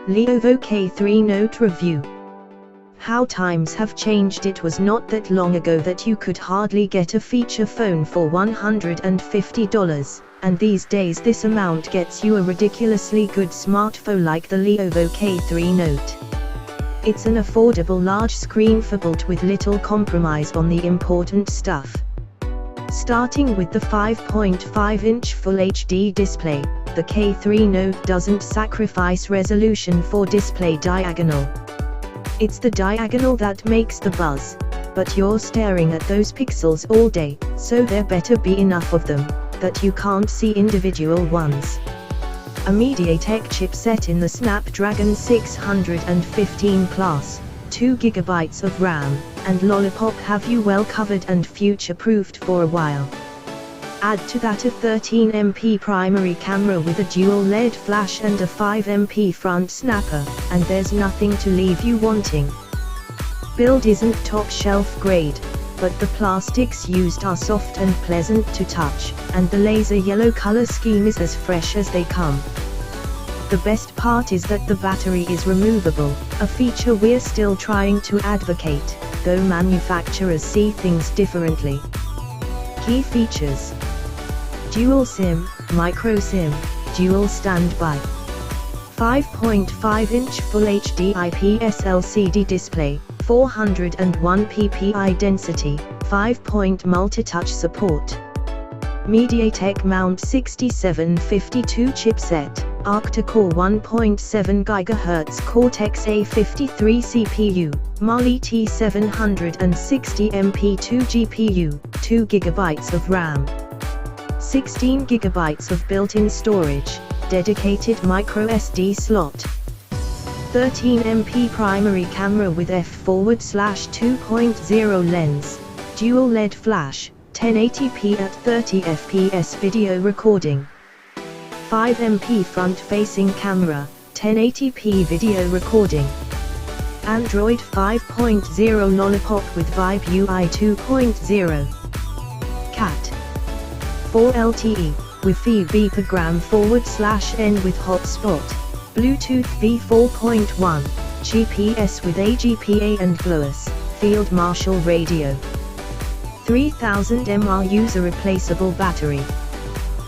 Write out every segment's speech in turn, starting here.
Lenovo K3 Note Review. How times have changed. It was not that long ago that you could hardly get a feature phone for $150, and these days this amount gets you a ridiculously good smartphone like the Lenovo K3 Note. It's an affordable large screen phablet with little compromise on the important stuff. Starting with the 5.5-inch Full HD display, the K3 Note doesn't sacrifice resolution for display diagonal. It's the diagonal that makes the buzz, but you're staring at those pixels all day, so there better be enough of them, that you can't see individual ones. A MediaTek chipset in the Snapdragon 615 class, 2 GB of RAM, and Lollipop have you well covered and future-proofed for a while. Add to that a 13MP primary camera with a dual LED flash and a 5MP front snapper, and there's nothing to leave you wanting. Build isn't top-shelf grade, but the plastics used are soft and pleasant to touch, and the laser yellow color scheme is as fresh as they come. The best part is that the battery is removable, a feature we're still trying to advocate, though manufacturers see things differently. Key features: Dual SIM, Micro SIM, Dual Standby. 5.5-inch Full HD IPS LCD display, 401 ppi density, 5-point multi-touch support. MediaTek Mount 6752 chipset, octa-core 1.7 GHz Cortex-A53 CPU, Mali T760MP2 GPU, 2 GB of RAM. 16 GB of built-in storage, dedicated microSD slot. 13MP primary camera with f/2.0 lens, dual LED flash, 1080p at 30 fps video recording. 5MP front-facing camera, 1080p video recording. Android 5.0 Lollipop with Vibe UI 2.0. Cat 4 LTE, Wi-Fi beepergram/n with hotspot, Bluetooth V4.1, GPS with AGPA and GLOS, Field Marshal radio. 3000 mAh user replaceable battery.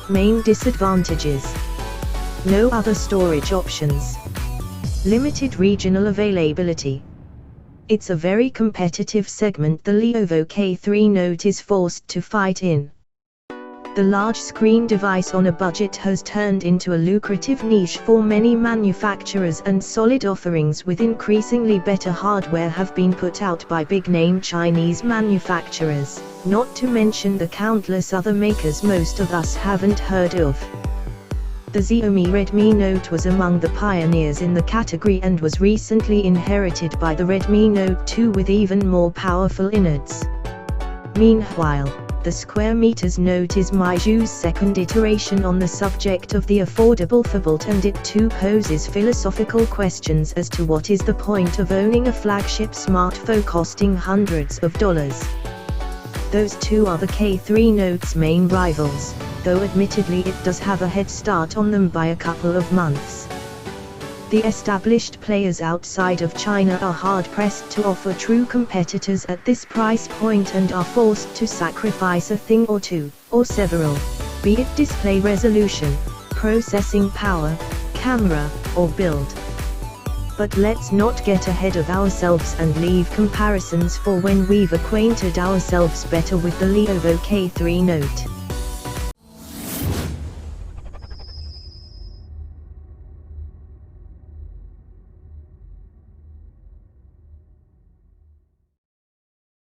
Main disadvantages: no other storage options. Limited regional availability. It's a very competitive segment the Lenovo K3 Note is forced to fight in. The large screen device on a budget has turned into a lucrative niche for many manufacturers, and solid offerings with increasingly better hardware have been put out by big-name Chinese manufacturers, not to mention the countless other makers most of us haven't heard of. The Xiaomi Redmi Note was among the pioneers in the category and was recently inherited by the Redmi Note 2 with even more powerful innards. Meanwhile, the Square Meters Note is Meiju's second iteration on the subject of the affordable phablet, and it too poses philosophical questions as to what is the point of owning a flagship smartphone costing hundreds of dollars. Those two are the K3 Note's main rivals, though admittedly it does have a head start on them by a couple of months. The established players outside of China are hard-pressed to offer true competitors at this price point and are forced to sacrifice a thing or two, or several, be it display resolution, processing power, camera, or build. But let's not get ahead of ourselves and leave comparisons for when we've acquainted ourselves better with the Lenovo K3 Note.